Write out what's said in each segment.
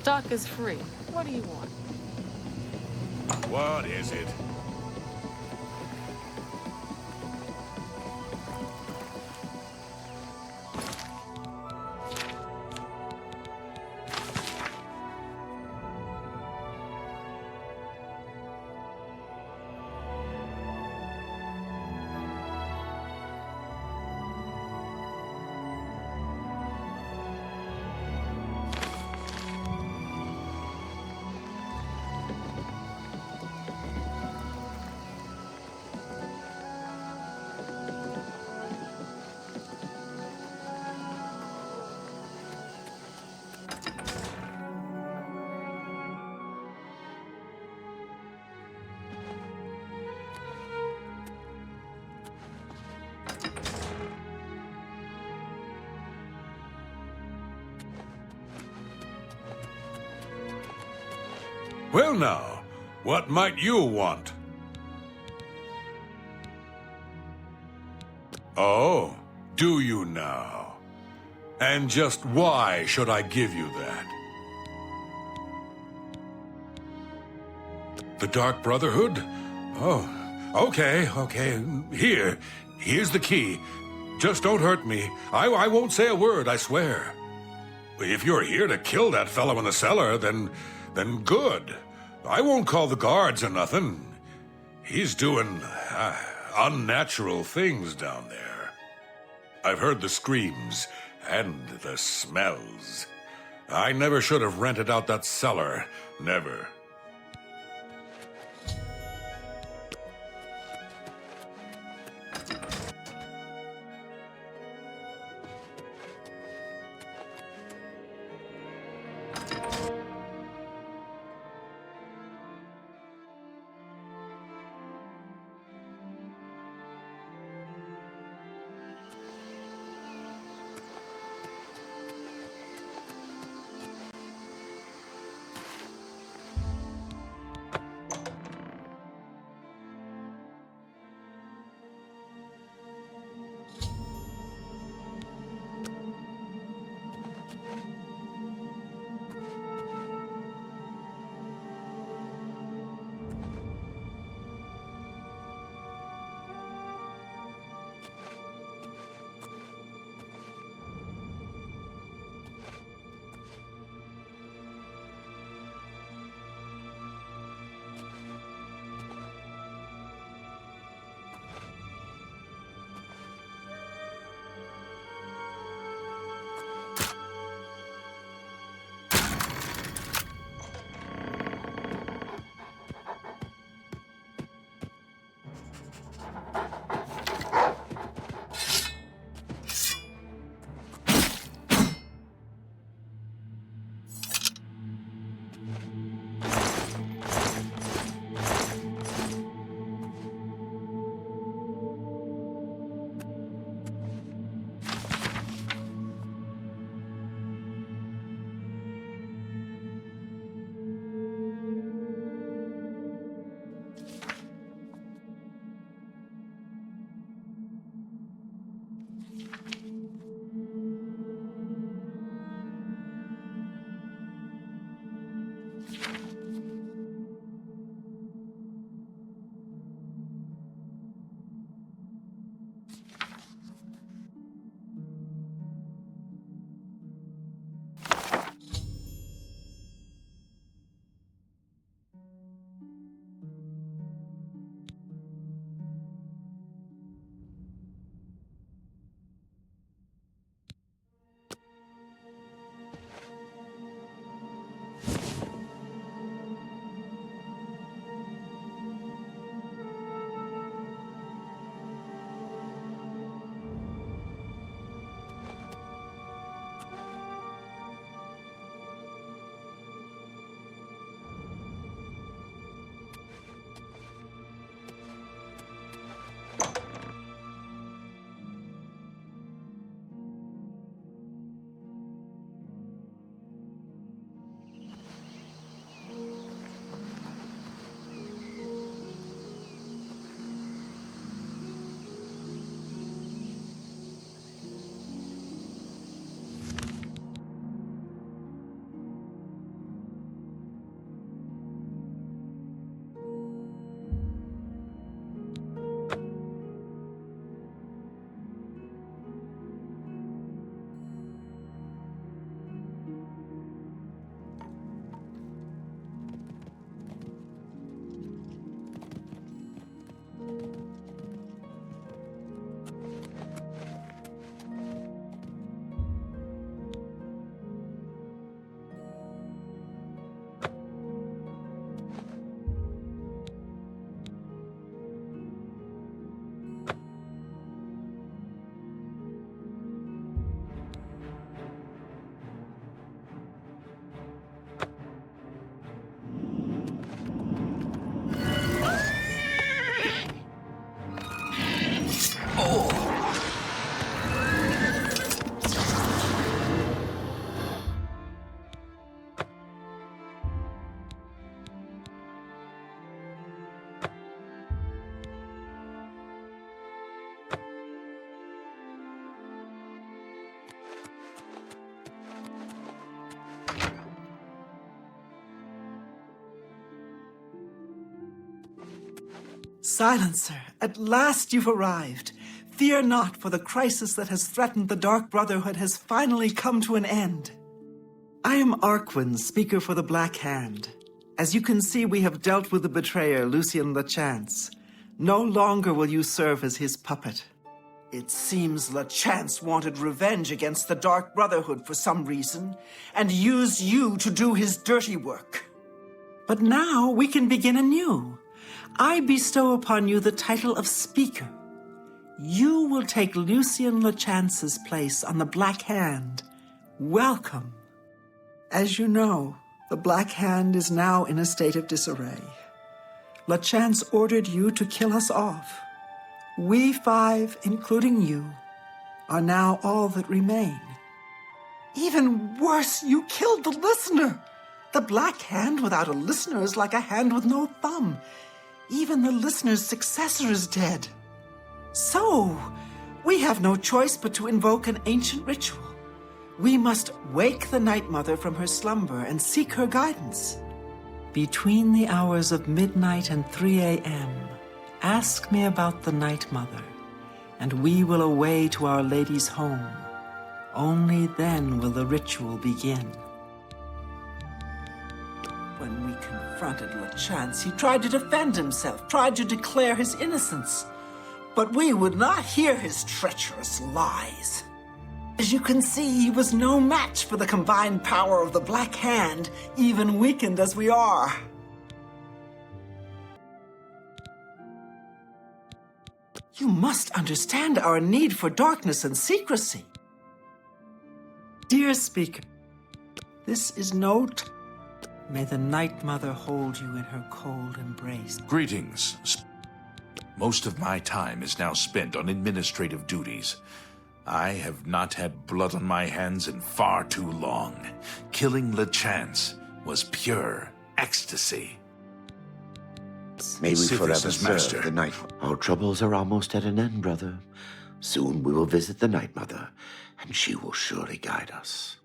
Stock is free. What do you want? What is it? Well now, what might you want? Oh, do you now? And just why should I give you that? The Dark Brotherhood? Oh, okay. Here's the key. Just don't hurt me. I won't say a word, I swear. If you're here to kill that fellow in the cellar, then good. I won't call the guards or nothing. He's doing unnatural things down there. I've heard the screams and the smells. I never should have rented out that cellar. Never. Silencer, at last you've arrived. Fear not, for the crisis that has threatened the Dark Brotherhood has finally come to an end. I am Arquin, speaker for the Black Hand. As you can see, we have dealt with the betrayer, Lucien Lachance. No longer will you serve as his puppet. It seems Lachance wanted revenge against the Dark Brotherhood for some reason, and used you to do his dirty work. But now we can begin anew. I bestow upon you the title of Speaker. You will take Lucien Lachance's place on the Black Hand. Welcome. As you know, the Black Hand is now in a state of disarray. Lachance ordered you to kill us off. We 5, including you, are now all that remain. Even worse, you killed the listener. The Black Hand without a listener is like a hand with no thumb. Even the listener's successor is dead. So, we have no choice but to invoke an ancient ritual. We must wake the Night Mother from her slumber and seek her guidance. Between the hours of midnight and 3 a.m., ask me about the Night Mother, and we will away to Our Lady's home. Only then will the ritual begin. When we confronted Lachance, he tried to defend himself, tried to declare his innocence. But we would not hear his treacherous lies. As you can see, he was no match for the combined power of the Black Hand, even weakened as we are. You must understand our need for darkness and secrecy. Dear Speaker, this is no May the Night Mother hold you in her cold embrace. Greetings. Most of my time is now spent on administrative duties. I have not had blood on my hands in far too long. Killing Lachance was pure ecstasy. May we Sithis forever is master. serve the Night. Our troubles are almost at an end, brother. Soon we will visit the Night Mother, and she will surely guide us.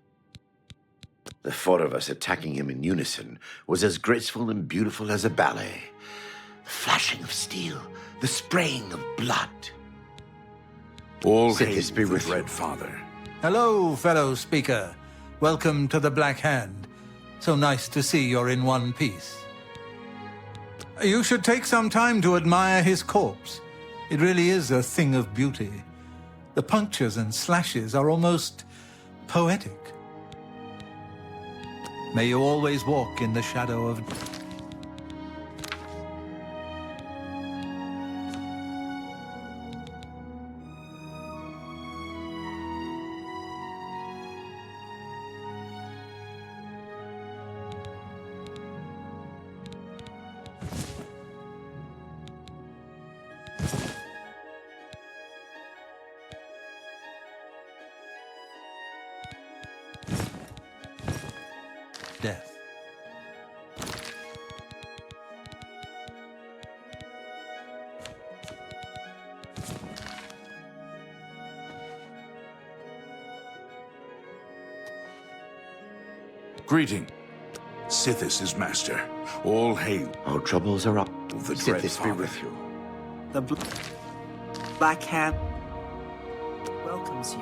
The 4 of us attacking him in unison was as graceful and beautiful as a ballet. The flashing of steel, the spraying of blood. All Sithis hail be the with you. Dread Father. Hello, fellow speaker. Welcome to the Black Hand. So nice to see you're in one piece. You should take some time to admire his corpse. It really is a thing of beauty. The punctures and slashes are almost poetic. May you always walk in the shadow of... death. Greeting. Sithis is master. All hail Our troubles are up. the Dread Sithis be Father. with you. The Black Hand welcomes you.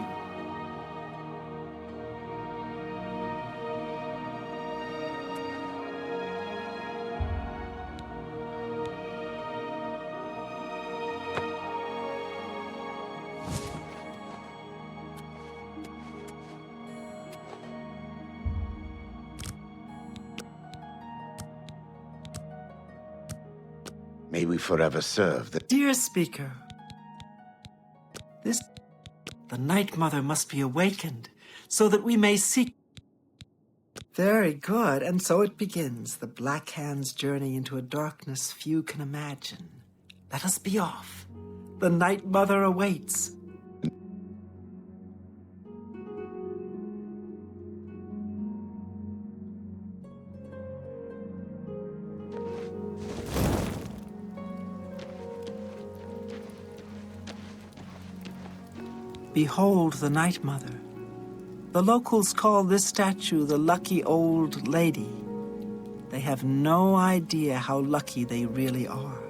May we forever serve the... Dear Speaker, the Night Mother must be awakened, so that we may seek... Very good, and so it begins, the Black Hand's journey into a darkness few can imagine. Let us be off. The Night Mother awaits. Behold the Night Mother. The locals call this statue the Lucky Old Lady. They have no idea how lucky they really are.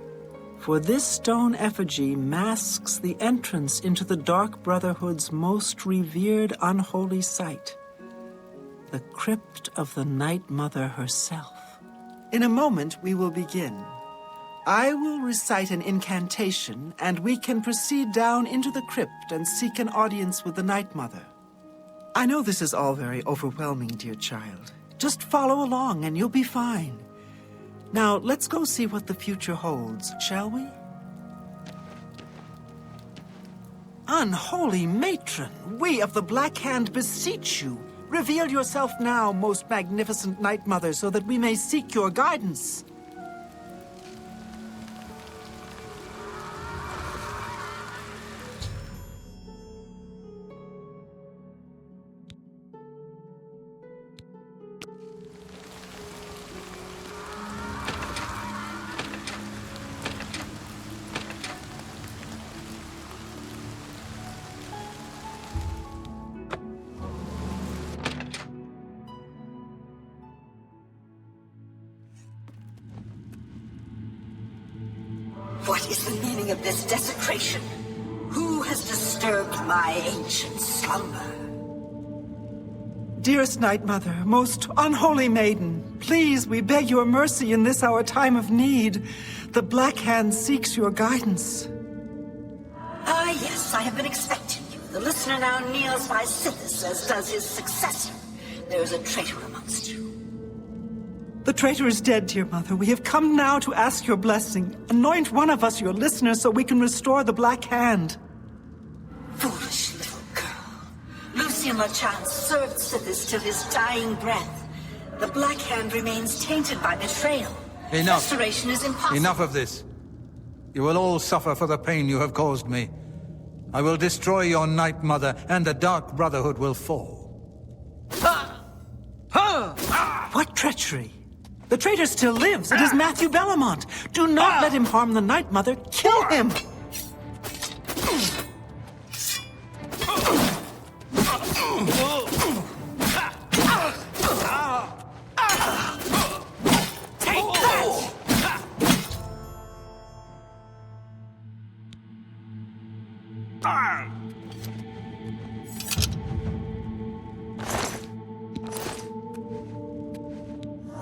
For this stone effigy masks the entrance into the Dark Brotherhood's most revered unholy site, the crypt of the Night Mother herself. In a moment, we will begin. I will recite an incantation, and we can proceed down into the crypt and seek an audience with the Night Mother. I know this is all very overwhelming, dear child. Just follow along and you'll be fine. Now, let's go see what the future holds, shall we? Unholy matron, we of the Black Hand beseech you. Reveal yourself now, most magnificent Night Mother, so that we may seek your guidance. What is the meaning of this desecration? Who has disturbed my ancient slumber? Dearest Night Mother, most unholy maiden, please, we beg your mercy in this our time of need. The Black Hand seeks your guidance. Ah, yes, I have been expecting you. The listener now kneels by Sithis, as does his successor. There is a traitor amongst you. The traitor is dead, dear mother. We have come now to ask your blessing. Anoint one of us your listener so we can restore the Black Hand. Foolish little girl. Lucien Lachance served Sithis till his dying breath. The Black Hand remains tainted by betrayal. Enough. Restoration is impossible. Enough of this. You will all suffer for the pain you have caused me. I will destroy your Night Mother, and the Dark Brotherhood will fall. What treachery? The traitor still lives. It is Matthew Bellamont. Do not let him harm the Night Mother. Kill him! Take that!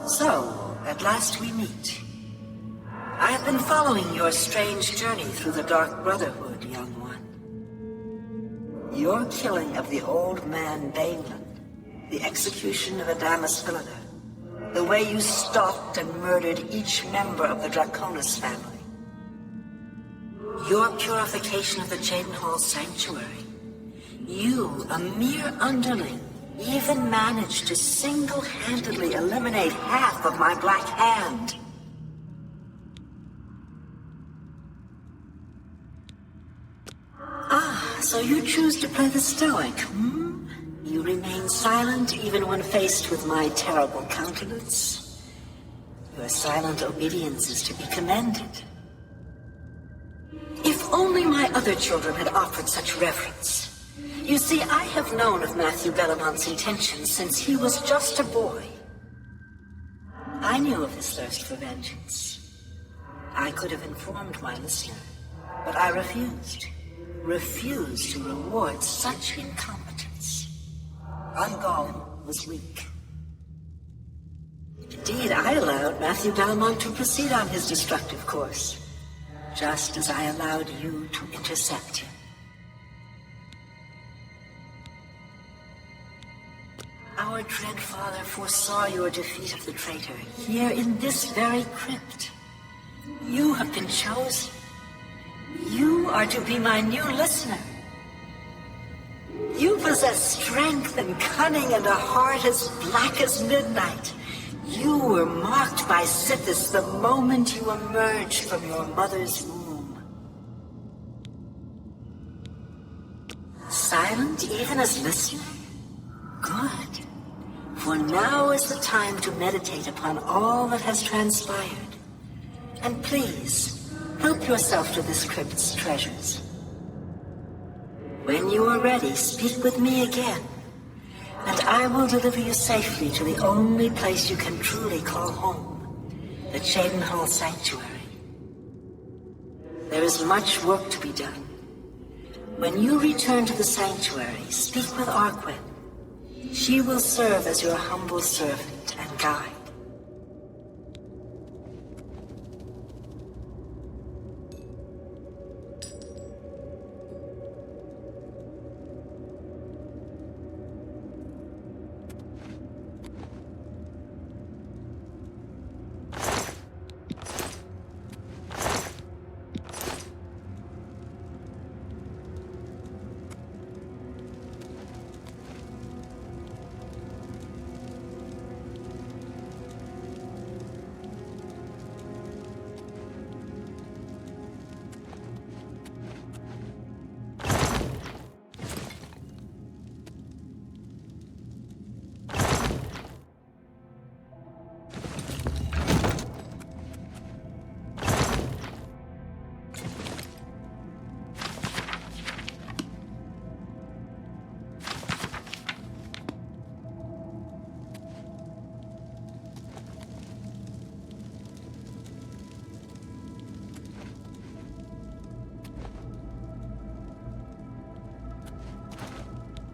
So, at last we meet. I have been following your strange journey through the Dark Brotherhood, young one. Your killing of the old man Bainland, the execution of Adamus Villager, the way you stalked and murdered each member of the Draconis family, your purification of the Jadenhall Sanctuary, you, a mere underling, even managed to single-handedly eliminate half of my Black Hand. Ah, so you choose to play the stoic, hmm? You remain silent even when faced with my terrible countenance. Your silent obedience is to be commended. If only my other children had offered such reverence. You see, I have known of Matthew Bellamont's intentions since he was just a boy. I knew of his thirst for vengeance. I could have informed my listener, but I refused. Refused to reward such incompetence. Ungol was weak. Indeed, I allowed Matthew Bellamont to proceed on his destructive course, just as I allowed you to intercept him. Our dread father foresaw your defeat of the traitor here in this very crypt. You have been chosen. You are to be my new listener. You possess strength and cunning and a heart as black as midnight. You were marked by Sithis the moment you emerged from your mother's womb. Silent even as listener? Good. For now is the time to meditate upon all that has transpired. And please, help yourself to this crypt's treasures. When you are ready, speak with me again, and I will deliver you safely to the only place you can truly call home, the Jadenhall Sanctuary. There is much work to be done. When you return to the sanctuary, speak with Arquin. She will serve as your humble servant and guide.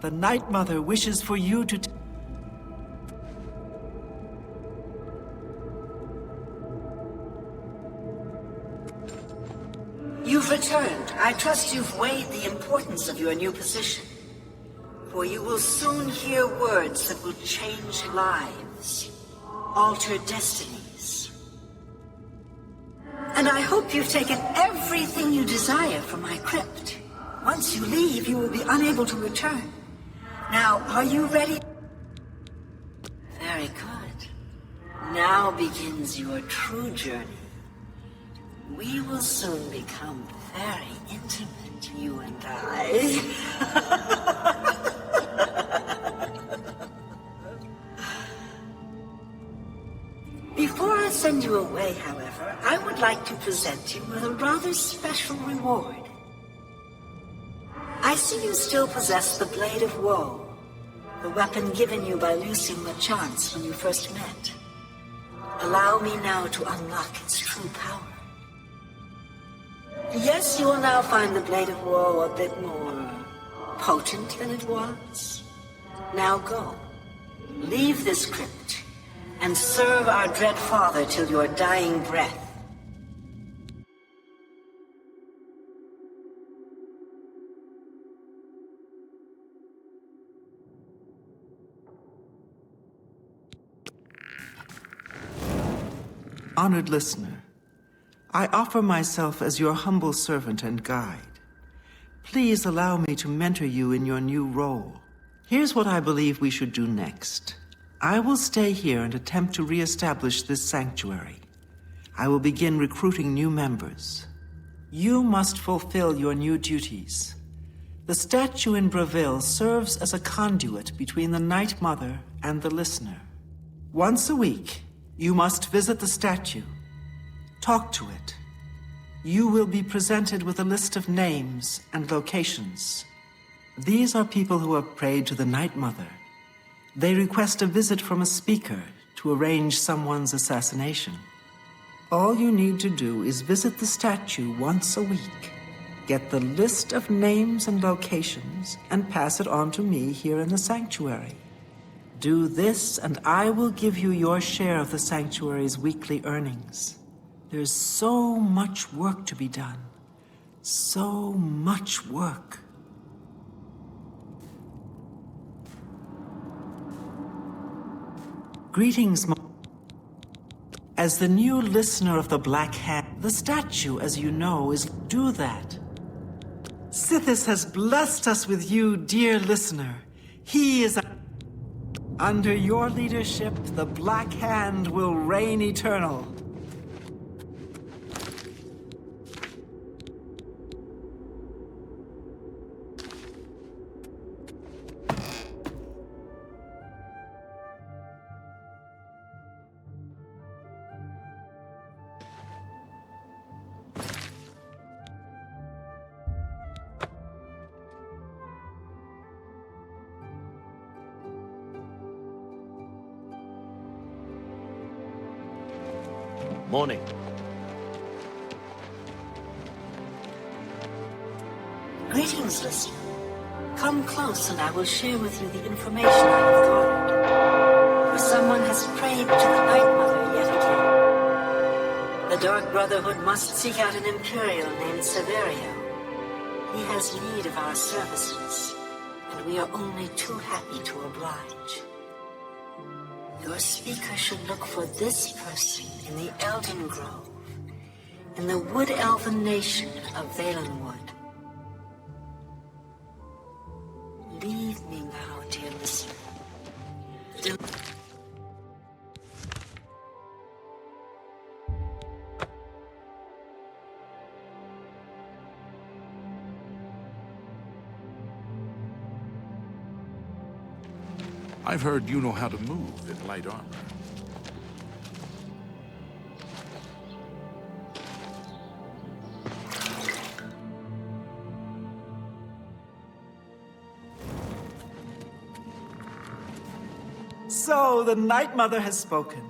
The Night Mother wishes for you to... You've returned. I trust you've weighed the importance of your new position. For you will soon hear words that will change lives, alter destinies. And I hope you've taken everything you desire from my crypt. Once you leave, you will be unable to return. Now, are you ready? Very good. Now begins your true journey. We will soon become very intimate, you and I. Before I send you away, however, I would like to present you with a rather special reward. I see you still possess the Blade of Woe, the weapon given you by Lucien LeChance when you first met. Allow me now to unlock its true power. Yes, you will now find the Blade of Woe a bit more potent than it was. Now go. Leave this crypt and serve our dread father till your dying breath. Honored listener, I offer myself as your humble servant and guide. Please allow me to mentor you in your new role. Here's what I believe we should do next. I will stay here and attempt to re-establish this sanctuary. I will begin recruiting new members. You must fulfill your new duties. The statue in Breville serves as a conduit between the Night Mother and the listener. Once a week, you must visit the statue. Talk to it. You will be presented with a list of names and locations. These are people who have prayed to the Night Mother. They request a visit from a speaker to arrange someone's assassination. All you need to do is visit the statue once a week, get the list of names and locations, and pass it on to me here in the sanctuary. Do this, and I will give you your share of the sanctuary's weekly earnings. There's so much work to be done. So much work. Greetings, as the new listener of the Black Hand, the statue, as you know, is do that. Sithis has blessed us with you, dear listener. He is under your leadership, the Black Hand will reign eternal. Morning. Greetings, listener. Come close and I will share with you the information I have gathered. For someone has prayed to the Night Mother yet again. The Dark Brotherhood must seek out an Imperial named Severio. He has need of our services, and we are only too happy to oblige. Your speaker should look for this person in the Elden Grove, in the Wood Elven nation of Valenwood. Leave me now, dear listener. I've heard you know how to move in light armor. So, the Night Mother has spoken.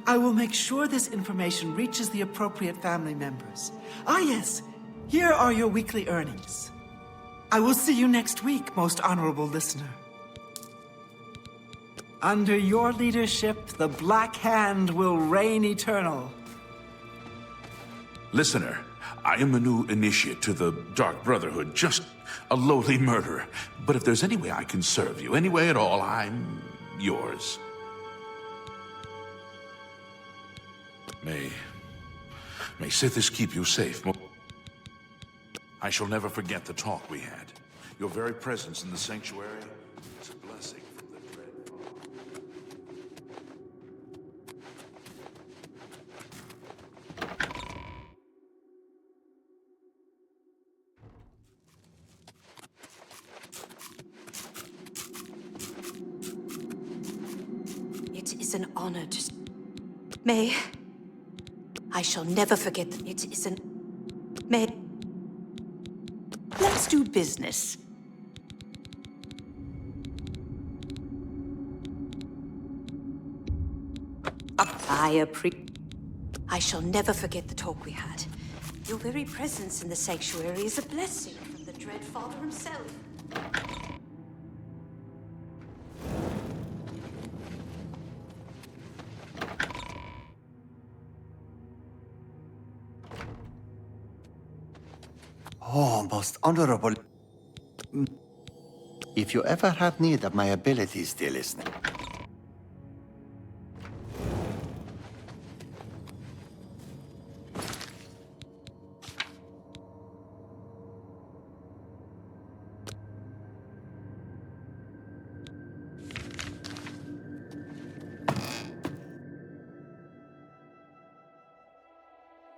I will make sure this information reaches the appropriate family members. Ah, yes. Here are your weekly earnings. I will see you next week, most honorable listener. Under your leadership, the Black Hand will reign eternal. Listener, I am a new initiate to the Dark Brotherhood, just a lowly murderer. But if there's any way I can serve you, any way at all, I'm yours. May Sithis keep you safe. I shall never forget the talk we had. Your very presence in the sanctuary is a blessing from the dread. It is an honor to... May... I shall never forget that it is an... May... Let's do business. I shall never forget the talk we had. Your very presence in the sanctuary is a blessing from the Dread Father himself. Oh, most honorable. If you ever have need of my abilities, dear listener,